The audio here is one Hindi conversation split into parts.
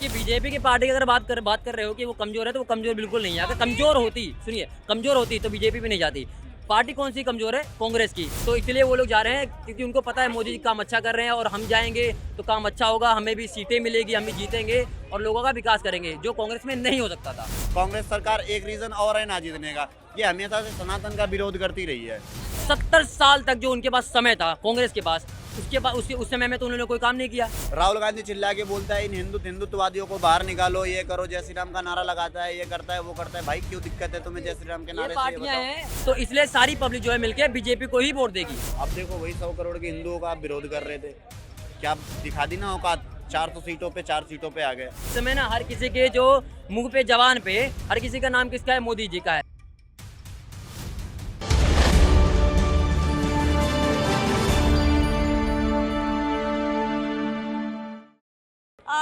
देखिए बीजेपी की पार्टी की अगर बात कर रहे हो कि वो कमजोर है, तो वो कमजोर बिल्कुल नहीं है। अगर कमजोर होती, सुनिए, कमजोर होती तो बीजेपी भी नहीं जाती। पार्टी कौन सी कमजोर है? कांग्रेस की। तो इसलिए वो लोग जा रहे हैं क्योंकि उनको पता है मोदी जी काम अच्छा कर रहे हैं और हम जाएंगे तो काम अच्छा होगा, हमें भी सीटें मिलेगी, हम भी जीतेंगे और लोगों का विकास करेंगे, जो कांग्रेस में नहीं हो सकता था। कांग्रेस सरकार एक रीजन और है ना जीतने का, ये हमेशा से सनातन का विरोध करती रही है। 70 साल तक जो उनके पास समय था कांग्रेस के पास, उसके बाद उस समय में तो उन्होंने कोई काम नहीं किया। राहुल गांधी चिल्ला के बोलता है इन हिंदुत्ववादियों को बाहर निकालो, ये करो, जय श्री राम का नारा लगाता है, ये करता है, वो करता है। भाई क्यों दिक्कत है तुम्हें जय श्री राम के ये नारे से? पार्टियां हैं तो इसलिए सारी पब्लिक जो है मिलके बीजेपी को ही वोट देगी। अब देखो वही 100 करोड़ के हिंदुओं का आप विरोध कर रहे थे, क्या आप दिखा दी ना औकात? 400 सीटों पे 4 सीटों पे आ गए। इस समय ना हर किसी के जो मुंह पे जवान पे हर किसी का नाम किसका है? मोदी जी का है।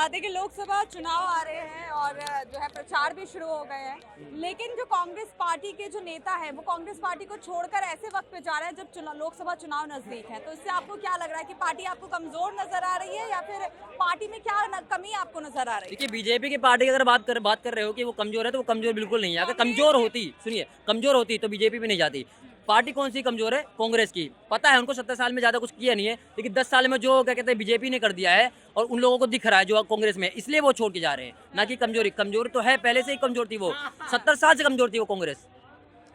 देखिए लोकसभा चुनाव आ रहे हैं और जो है प्रचार भी शुरू हो गए हैं, लेकिन जो कांग्रेस पार्टी के जो नेता है वो कांग्रेस पार्टी को छोड़कर ऐसे वक्त पे जा रहे हैं जब लोकसभा चुनाव नजदीक है। तो इससे आपको क्या लग रहा है कि पार्टी आपको कमजोर नजर आ रही है या फिर पार्टी में क्या कमी आपको नजर आ रही है? देखिए बीजेपी की पार्टी की अगर बात कर रहे हो कि वो कमजोर है, तो वो कमजोर बिल्कुल नहीं है। अगर कमजोर होती, सुनिए, कमजोर होती तो बीजेपी भी नहीं जाती। पार्टी कौन सी कमजोर है? कांग्रेस की। पता है उनको 70 साल में ज्यादा कुछ किया नहीं है, लेकिन 10 साल में जो क्या कहते हैं बीजेपी ने कर दिया है और उन लोगों को दिख रहा है जो कांग्रेस में, इसलिए वो छोड़ के जा रहे हैं। ना कि कमजोरी, कमजोर तो है, पहले से ही कमजोर थी वो। 70 साल से कमजोर थी वो कांग्रेस।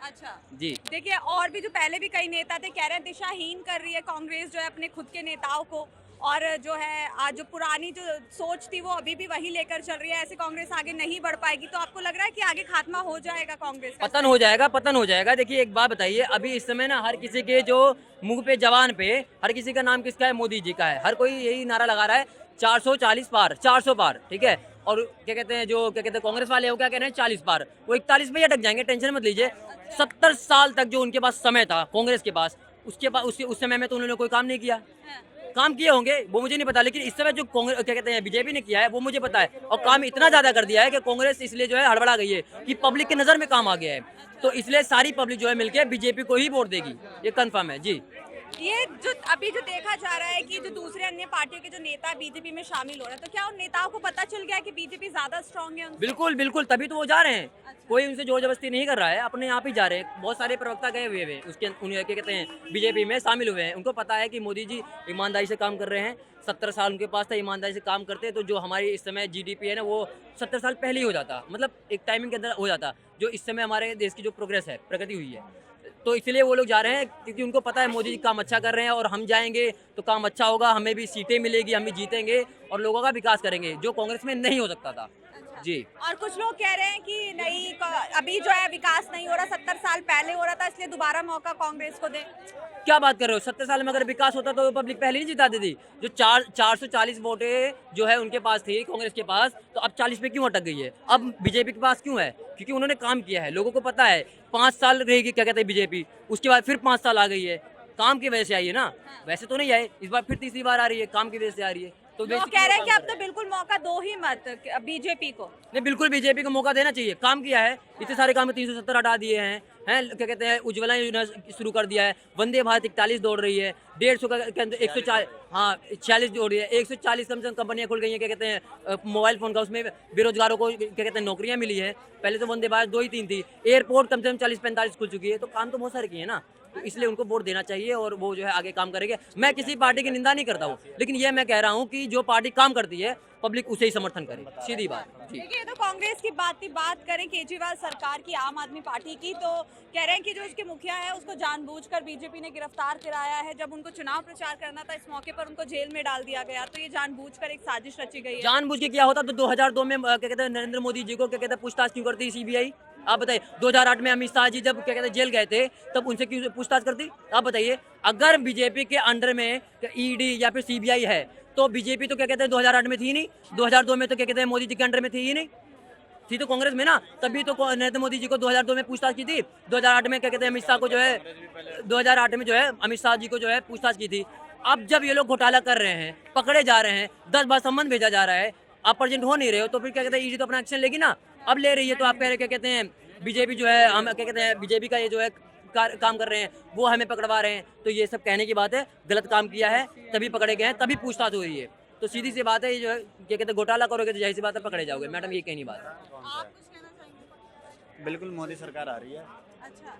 अच्छा जी। देखिए, और भी जो पहले भी कई नेता थे कह रहे हैं दिशाहीन कर रही है कांग्रेस जो है अपने खुद के नेताओं को, और जो है आज जो पुरानी जो सोच थी वो अभी भी वही लेकर चल रही है, ऐसे कांग्रेस आगे नहीं बढ़ पाएगी। तो आपको लग रहा है कि आगे खात्मा हो जाएगा कांग्रेस का? पतन हो जाएगा, पतन हो जाएगा। देखिए एक बात बताइए, अभी इस समय ना हर किसी के जो मुंह पे जवान पे हर किसी का नाम किसका है? मोदी जी का है। हर कोई यही नारा लगा रहा है 440 पार, 400 पार, ठीक है। और क्या कहते हैं जो क्या कहते हैं कांग्रेस वाले, वो क्या कह रहे हैं 40 पार, वो 41 पे ही अटक जाएंगे, टेंशन मत लीजिए। 70 साल तक जो उनके पास समय था कांग्रेस के पास, उसके पास उस समय में तो उन्होंने कोई काम नहीं किया। काम किए होंगे वो मुझे नहीं पता, लेकिन इस समय जो कांग्रेस क्या कहते हैं बीजेपी ने किया है वो मुझे पता है। और काम इतना ज्यादा कर दिया है कि कांग्रेस इसलिए जो है हड़बड़ा गई है कि पब्लिक की नजर में काम आ गया है, तो इसलिए सारी पब्लिक जो है मिलकर बीजेपी को ही वोट देगी, ये कंफर्म है जी। ये जो अभी जो देखा जा रहा है कि जो दूसरे अन्य पार्टियों के जो नेता बीजेपी में शामिल हो रहे हैं, तो क्या उन नेताओं को पता चल गया है कि बीजेपी ज्यादा स्ट्रांग है उनसे? बिल्कुल बिल्कुल, तभी तो वो जा रहे हैं। कोई उनसे जोर जबरदस्ती नहीं कर रहा है, अपने आप ही जा रहे हैं। बहुत सारे प्रवक्ता गए हुए हैं उसके, उन्हें क्या कहते हैं बीजेपी में शामिल हुए हैं। उनको पता है कि मोदी जी ईमानदारी से काम कर रहे हैं। 70 साल उनके पास था, ईमानदारी से काम करते तो जो हमारी इस समय जीडीपी है ना, वो 70 साल पहले ही हो जाता, मतलब एक टाइमिंग के अंदर हो जाता। जो इस समय हमारे देश की जो प्रोग्रेस है, प्रगति हुई है, तो इसलिए वो लोग जा रहे हैं क्योंकि उनको पता है मोदी जी काम अच्छा कर रहे हैं और हम जाएंगे तो काम अच्छा होगा, हमें भी सीटें मिलेगी, हम भी जीतेंगे और लोगों का विकास करेंगे, जो कांग्रेस में नहीं हो सकता था जी। और कुछ लोग कह रहे हैं कि नहीं, अभी जो है विकास नहीं हो रहा, 70 साल पहले हो रहा था, इसलिए दोबारा मौका कांग्रेस को दे। क्या बात कर रहे हो? 70 साल में अगर विकास होता तो पब्लिक पहले नहीं जिता देती। जो 440 वोटें जो है उनके पास थी कांग्रेस के पास, तो अब 40 पे क्यों अटक गई है? अब बीजेपी के पास क्यों है? क्योंकि उन्होंने काम किया है, लोगों को पता है। 5 साल रहेगी क्या कहते हैं बीजेपी, उसके बाद फिर 5 साल आ गई है, काम की वजह से आई है ना, वैसे तो नहीं आए। इस बार फिर तीसरी बार आ रही है, काम की वजह से आ रही है। तो लोग कह रहे हैं कि अब तो बिल्कुल मौका दो ही मत बीजेपी को। नहीं, बिल्कुल बीजेपी को मौका देना चाहिए। काम किया है, इतने सारे काम 370 हटा दिए हैं, क्या कहते हैं उज्ज्वला योजना शुरू कर दिया है, वंदे भारत 41 दौड़ रही है, 150 के अंदर 140, हाँ 46 दौड़ रही है, 140 कम से कम कंपनियां खुल गई हैं, क्या कहते हैं मोबाइल फोन का, उसमें बेरोजगारों को क्या कहते हैं नौकरियां मिली है। पहले तो वंदे भारत 2 ही 3 थी, एयरपोर्ट कम से कम 40-45 खुल चुकी है, तो काम तो बहुत सारे किए हैं ना। तो इसलिए उनको वोट देना चाहिए और वो जो है आगे काम करेंगे। मैं किसी पार्टी की निंदा नहीं करता हूँ, लेकिन ये मैं कह रहा हूँ कि जो पार्टी काम करती है पब्लिक उसे ही समर्थन करे, सीधी बात जी। देखिए, तो कांग्रेस की बात करें केजरीवाल सरकार की, आम आदमी पार्टी की, तो कह रहे हैं कि जो इसके मुखिया है उसको जानबूझकर बीजेपी ने गिरफ्तार कराया है। जब उनको चुनाव प्रचार करना था इस मौके पर उनको जेल में डाल दिया गया, तो ये जानबूझकर एक साजिश रची गई है। जानबूझ के किया होता तो 2002 में क्या कहते हैं नरेंद्र मोदी जी को क्या कहते हैं पूछताछ क्यों करती सीबीआई? आप बताइए। 2008 में अमित शाह जी जब क्या कहते हैं जेल गए थे, तब उनसे क्यों पूछताछ करती? आप बताइए। अगर बीजेपी के अंडर में ईडी या फिर सीबीआई है, तो बीजेपी तो क्या कहते हैं 2008 में थी नहीं, 2002 में तो क्या कहते हैं मोदी जी के अंडर में थी ही नहीं, थी तो कांग्रेस में ना। तभी तो नरेंद्र मोदी जी को 2002 में पूछताछ की थी। 2008 में क्या कहते हैं अमित शाह को जो है 2008 में जो है अमित शाह जी को जो है पूछताछ की थी। अब जब ये लोग घोटाला कर रहे हैं, पकड़े जा रहे हैं, 10 बार सम्मन भेजा जा रहा है, आप प्रेजेंट हो नहीं रहे हो, तो फिर क्या कहते हैं ईडी तो अपना एक्शन लेगी ना। अब ले रही है, तो आप कह रहे क्या कहते हैं बीजेपी जो है, हम क्या कहते हैं बीजेपी का ये जो है काम कर रहे हैं वो हमें पकड़वा रहे हैं, तो ये सब कहने की बात है। गलत काम किया है तभी पकड़े गए हैं, तभी पूछताछ हो रही है। तो सीधी सी बात है, ये जो है क्या कहते हैं घोटाला करोगे तो जाहिर सी बात है पकड़े जाओगे। मैडम ये कहनी बात है। आप कुछ कहना चाहेंगे? बिल्कुल मोदी सरकार आ रही है। अच्छा,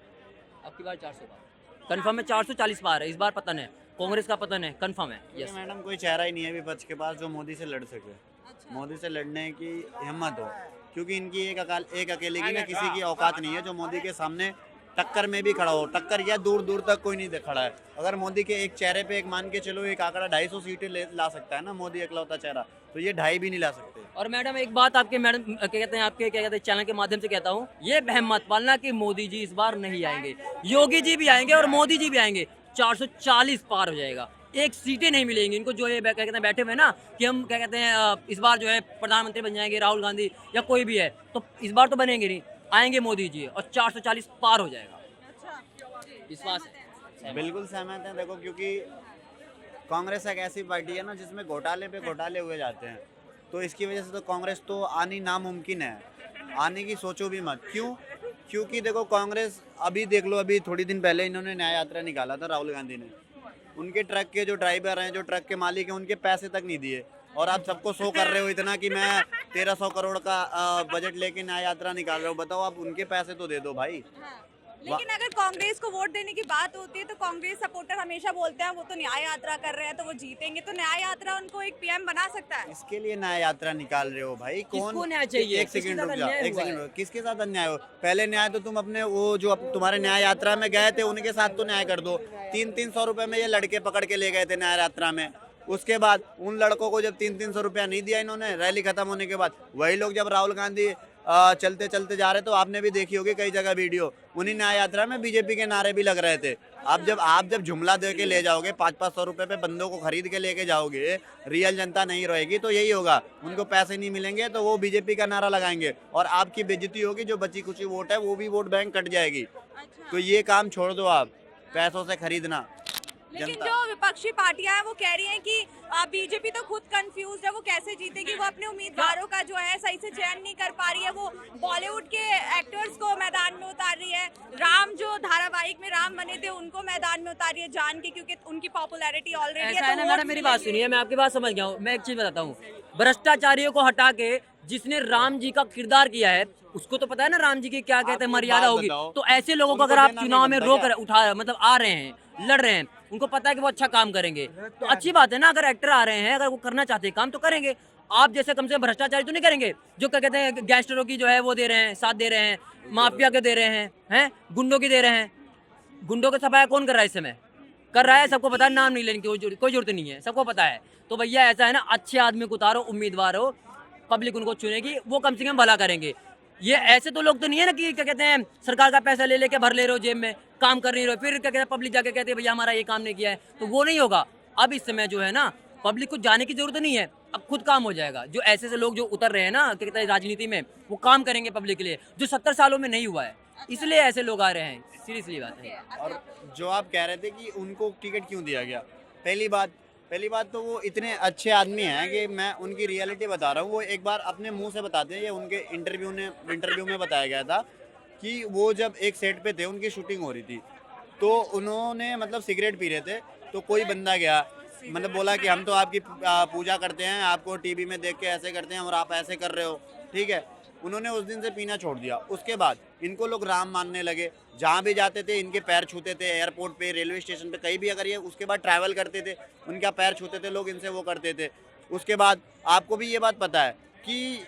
आपकी बार 400 पार कन्फर्म है, 440 पार है इस बार। पतन है, कांग्रेस का पतन है, कन्फर्म है। क्योंकि यस मैडम कोई चेहरा ही नहीं है विपक्ष के पास जो मोदी से लड़ सके, अच्छा। मोदी से लड़ने की हिम्मत हो, क्योंकि इनकी एक अकेले की ना किसी की औकात नहीं है जो मोदी के सामने टक्कर में भी खड़ा हो। टक्कर या दूर दूर तक कोई नहीं खड़ा है। अगर मोदी के एक चेहरे पे एक मान के चलो एक आंकड़ा 250 सीटें ला सकता है ना मोदी इकलौता चेहरा, तो ये 2.5 भी नहीं ला सकते। और मैडम एक बात आपके मैडम क्या कहते हैं आपके क्या कहते हैं चैनल के माध्यम से कहता हूँ, ये बहम मत पालना कि मोदी जी इस बार नहीं आएंगे। योगी जी भी आएंगे और मोदी जी भी आएंगे, 440 पार हो जाएगा। एक सीटें नहीं मिलेंगी इनको, जो ये क्या कहते हैं बैठे हुए ना कि हम क्या कहते हैं इस बार जो है प्रधानमंत्री बन जाएंगे राहुल गांधी या कोई भी है, तो इस बार तो बनेंगे नहीं, आएंगे मोदी जी और 440 पार हो जाएगा। अच्छा, विश्वास है। बिल्कुल सहमत हैं। देखो क्योंकि कांग्रेस एक ऐसी पार्टी है ना जिसमें घोटाले पे घोटाले हुए जाते हैं, तो इसकी वजह से तो कांग्रेस तो आनी नामुमकिन है। आने की सोचो भी मत। क्यों? क्योंकि देखो कांग्रेस अभी देख लो, अभी थोड़ी दिन पहले इन्होंने न्याय यात्रा निकाला था राहुल गांधी ने। उनके ट्रक के जो ड्राइवर हैं, जो ट्रक के मालिक हैं, उनके पैसे तक नहीं दिए, और आप सबको शो कर रहे हो इतना कि मैं 1300 करोड़ का बजट लेके न्याय यात्रा निकाल रहा हूँ। बताओ, आप उनके पैसे तो दे दो भाई। हाँ। लेकिन अगर कांग्रेस को वोट देने की बात होती है तो कांग्रेस सपोर्टर हमेशा बोलते हैं वो तो न्याय यात्रा कर रहे हैं तो वो जीतेंगे, तो न्याय यात्रा उनको एक पीएम बना सकता है। इसके लिए न्याय यात्रा निकाल रहे हो भाई। किसको न्याय चाहिए? एक सेकंड किसके रुक साथ जा, अन्याय एक हुआ सेकंड है? रुक। किसके साथ अन्याय हो? पहले न्याय तो तुम अपने वो जो तुम्हारे न्याय यात्रा में गए थे उनके साथ तो न्याय कर दो। 300 रुपए में ये लड़के पकड़ के ले गए थे न्याय यात्रा में। उसके बाद उन लड़कों को जब 300 रुपया नहीं दिया इन्होंने रैली खत्म होने के बाद, वही लोग जब राहुल गांधी चलते चलते जा रहे, तो आपने भी देखी होगी कई जगह वीडियो, उन्हीं न्याय यात्रा में बीजेपी के नारे भी लग रहे थे। आप जब जुमला दे के ले जाओगे, 500 रुपए पे बंदों को खरीद के लेके जाओगे, रियल जनता नहीं रहेगी तो यही होगा। उनको पैसे नहीं मिलेंगे तो वो बीजेपी का नारा लगाएंगे और आपकी बेइज्जती होगी। जो बची कुछ वोट है वो भी वोट बैंक कट जाएगी। अच्छा। तो ये काम छोड़ दो आप, पैसों से खरीदना। लेकिन जनता। जो विपक्षी पार्टियां हैं वो कह रही हैं कि बीजेपी तो खुद कंफ्यूज है, वो कैसे जीतेगी, वो अपने उम्मीदवारों का जो है सही से चयन नहीं कर पा रही है, वो बॉलीवुड के एक्टर्स को मैदान में उतार रही है, राम जो धारावाहिक में राम बने थे उनको मैदान में उतार रही है जान के, क्योंकि उनकी पॉपुलैरिटी ऑलरेडी ऐसा है। है ना तो मैडम, मेरी बात सुनिए, मैं आपकी बात समझ गया हूँ। मैं एक चीज बताता हूँ, भ्रष्टाचारियों को हटा के जिसने राम जी का किरदार किया है उसको तो पता है ना राम जी की क्या कहते हैं आप मर्यादा बात होगी। बताओ, तो ऐसे लोगों को उनको अगर आप देना नहीं चुनाव में बनता रोक क्या? उठा मतलब आ रहे हैं, लड़ रहे हैं, उनको पता है कि वो अच्छा काम करेंगे, तो अच्छी बात है ना। अगर एक्टर आ रहे हैं, अगर वो करना चाहते हैं काम तो करेंगे। आप जैसे कम से कम भ्रष्टाचारी तो नहीं करेंगे जो क्या कहते हैं गैंगस्टरों की जो है वो दे रहे हैं, साथ दे रहे हैं, माफिया के दे रहे हैं, गुंडों की दे रहे हैं। गुंडों का सफाया कौन कर रहा है इस समय? कर रहा है, सबको पता है, नाम नहीं लेने की कोई जरूरत नहीं है, सबको पता है। तो भैया ऐसा है ना, अच्छे आदमी को उतारो, उम्मीदवार हो, पब्लिक उनको चुनेगी, वो कम से कम भला करेंगे। ये ऐसे तो लोग तो नहीं है ना कि क्या कहते हैं सरकार का पैसा ले लेके भर ले रहे हो जेब में, काम कर नहीं रहे हो, फिर क्या कहते हैं पब्लिक जाके कहते हैं भैया हमारा ये काम नहीं किया है, तो वो नहीं होगा। अब इस समय जो है ना पब्लिक को जाने की जरूरत नहीं है, अब खुद काम हो जाएगा। जो ऐसे लोग जो उतर रहे हैं ना क्या कहते हैं राजनीति में, वो काम करेंगे पब्लिक के लिए, जो 70 सालों में नहीं हुआ है, इसलिए ऐसे लोग आ रहे हैं। सीरियसली बात है। और जो आप कह रहे थे कि उनको टिकट क्यों दिया गया, पहली बात तो वो इतने अच्छे आदमी हैं कि मैं उनकी रियलिटी बता रहा हूँ। वो एक बार अपने मुंह से बताते हैं, ये उनके इंटरव्यू में बताया गया था कि वो जब एक सेट पे थे, उनकी शूटिंग हो रही थी, तो उन्होंने मतलब सिगरेट पी रहे थे, तो कोई बंदा गया, मतलब बोला कि हम तो आपकी पूजा करते हैं, आपको टीवी में देख के ऐसे करते हैं और आप ऐसे कर रहे हो, ठीक है। उन्होंने उस दिन से पीना छोड़ दिया। उसके बाद इनको लोग राम मानने लगे, जहाँ भी जाते थे इनके पैर छूते थे, एयरपोर्ट पे, रेलवे स्टेशन पे, कहीं भी अगर ये उसके बाद ट्रैवल करते थे उनका पैर छूते थे लोग, इनसे वो करते थे। उसके बाद आपको भी ये बात पता है कि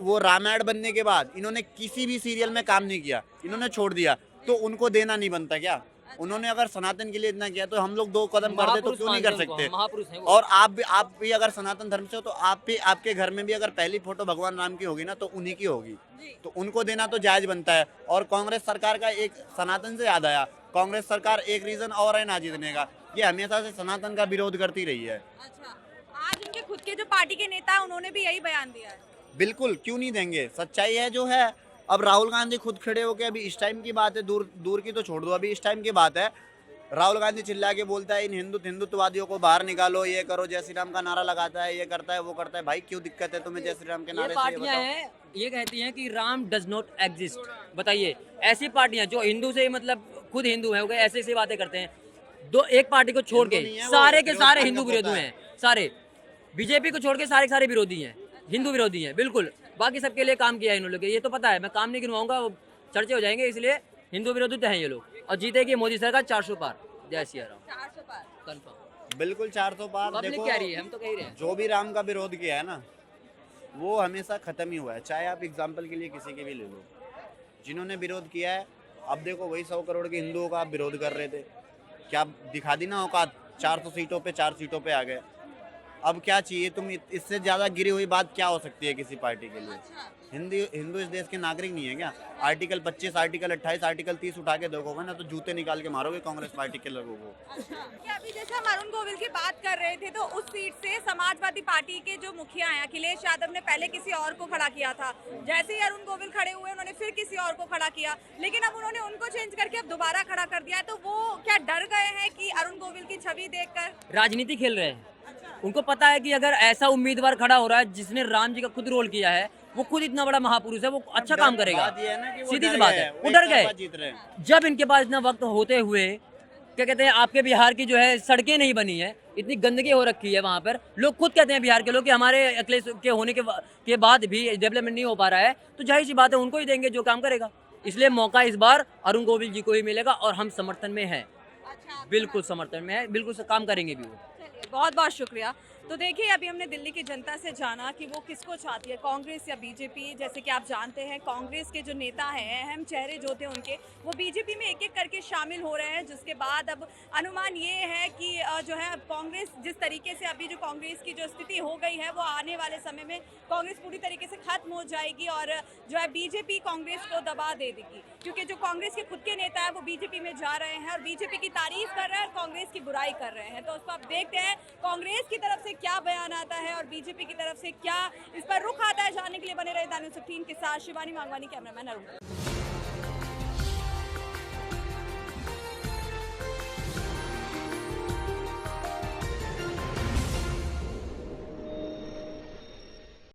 वो रामायण बनने के बाद इन्होंने किसी भी सीरियल में काम नहीं किया, इन्होंने छोड़ दिया, तो उनको देना नहीं बनता क्या? उन्होंने अगर सनातन के लिए इतना किया तो हम लोग 2 कदम करते तो क्यों नहीं कर सकते? महापुरुष हैं वो। और आप भी अगर सनातन धर्म से हो तो आप भी, आपके घर में भी अगर पहली फोटो भगवान राम की होगी ना तो उन्हीं की होगी, तो उनको देना तो जायज बनता है। और कांग्रेस सरकार का एक, सनातन से याद आया, कांग्रेस सरकार एक रीजन और है ना जीतने का, ये हमेशा से सनातन का विरोध करती रही है। अच्छा, आज उनके खुद के जो पार्टी के नेता है उन्होंने भी यही बयान दिया है। बिल्कुल, क्यों नहीं देंगे, सच्चाई है जो है। अब राहुल गांधी खुद खड़े होके, अभी इस टाइम की बात है, दूर की तो छोड़ दो, अभी इस टाइम की बात है, राहुल गांधी चिल्ला के बोलता है इन हिंदुत्ववादियों को बाहर निकालो, ये करो, जय श्री राम का नारा लगाता है, ये करता है, वो करता है। भाई क्यों दिक्कत है तुम्हें जय श्री राम के ये नारे से? पार्टियां हैं, ये कहती हैं कि राम डज नॉट एग्जिस्ट। बताइए, ऐसी पार्टियां जो हिंदू से मतलब खुद हिंदू है, ऐसे ऐसी बातें करते हैं, एक पार्टी को छोड़ के हिंदू नहीं है वो, सारे के विरोध सारे करना हिंदू विरोधी होता है। हैं सारे। बीजेपी को छोड़ के सारे सारे विरोधी हैं, हिंदू विरोधी हैं, बिल्कुल। बाकी सबके लिए काम किया है इन लोगों ने, ये तो पता है। मैं काम नहीं गिनवाऊंगा, वो चर्चे हो जाएंगे, इसलिए हिंदू विरोधी तो हैं ये लोग। और जीतेगी मोदी सरकार 400 पार। जय सिया राम। 400 पार। कंफर्म। बिल्कुल 400 पार। पब्लिक देखो कह रही है, हम तो कह ही रहे हैं। जो भी राम का विरोध किया है ना, वो हमेशा खत्म ही हुआ है। चाहे आप एग्जाम्पल के लिए किसी के भी ले लो, जिन्होंने विरोध किया है, अब देखो वही 100 करोड़ के हिंदुओं का आप विरोध कर रहे थे, क्या दिखा दी ना औकात? 400 सीटों पे 4 सीटों पे आ गए। अब क्या चाहिए? तुम इससे ज्यादा गिरी हुई बात क्या हो सकती है किसी पार्टी के लिए? हिंदू इस देश के नागरिक नहीं है क्या? आर्टिकल 25, आर्टिकल 28, आर्टिकल 30 उठा के देखोगे ना तो जूते निकाल के मारोगे कांग्रेस पार्टी के लोगों को। अच्छा, क्या अभी जैसे हम अरुण गोविल की बात कर रहे थे, तो उस सीट से समाजवादी पार्टी के जो मुखिया हैं अखिलेश यादव ने पहले किसी और को खड़ा किया था। जैसे ही अरुण गोविल खड़े हुए, उन्होंने फिर किसी और को खड़ा किया, लेकिन अब उन्होंने उनको चेंज करके अब दोबारा खड़ा कर दिया है। तो वो क्या डर गए हैं कि अरुण गोविल की छवि देखकर? राजनीति खेल रहे हैं। उनको पता है कि अगर ऐसा उम्मीदवार खड़ा हो रहा है जिसने राम जी का खुद रोल किया है, वो खुद इतना बड़ा महापुरुष है, वो अच्छा काम करेगा। बात ये है ना कि वो सीधी डर सी बात गए है, हैं, वो डर एक तरफा गए। जीत रहे हैं। जब इनके पास इतना वक्त होते हुए, क्या कहते हैं, आपके बिहार की जो है सड़कें नहीं बनी है, इतनी गंदगी हो रखी है वहाँ पर। लोग खुद कहते हैं बिहार के लोग कि हमारे अखिलेश के होने के बाद भी डेवलपमेंट नहीं हो पा रहा है। तो जाहिर सी बात है, उनको ही देंगे जो काम करेगा। इसलिए मौका इस बार अरुण गोविल जी को ही मिलेगा और हम समर्थन में हैं, अच्छा, बिल्कुल समर्थन में है, बिल्कुल काम करेंगे भी वो। चलिए, बहुत बहुत शुक्रिया। तो देखिए, अभी हमने दिल्ली की जनता से जाना कि वो किसको चाहती है, कांग्रेस या बीजेपी। जैसे कि आप जानते हैं, कांग्रेस के जो नेता हैं, अहम चेहरे जो थे उनके, वो बीजेपी में एक एक करके शामिल हो रहे हैं। जिसके बाद अब अनुमान ये है कि जो है अब कांग्रेस जिस तरीके से अभी जो कांग्रेस की जो स्थिति हो गई है, वो आने वाले समय में कांग्रेस पूरी तरीके से खत्म हो जाएगी और जो है बीजेपी कांग्रेस को दबा दे देगी। क्योंकि जो कांग्रेस के खुद के नेता है वो बीजेपी में जा रहे हैं और बीजेपी की तारीफ कर रहे हैं और कांग्रेस की बुराई कर रहे हैं। तो उसको आप देखते हैं कांग्रेस की तरफ से क्या बयान आता है और बीजेपी की तरफ से क्या इस पर रुख आता है। जानने के लिए बने रहे दानिश 16 के साथ। शिवानी मांगवानी, कैमरामैन अरुण।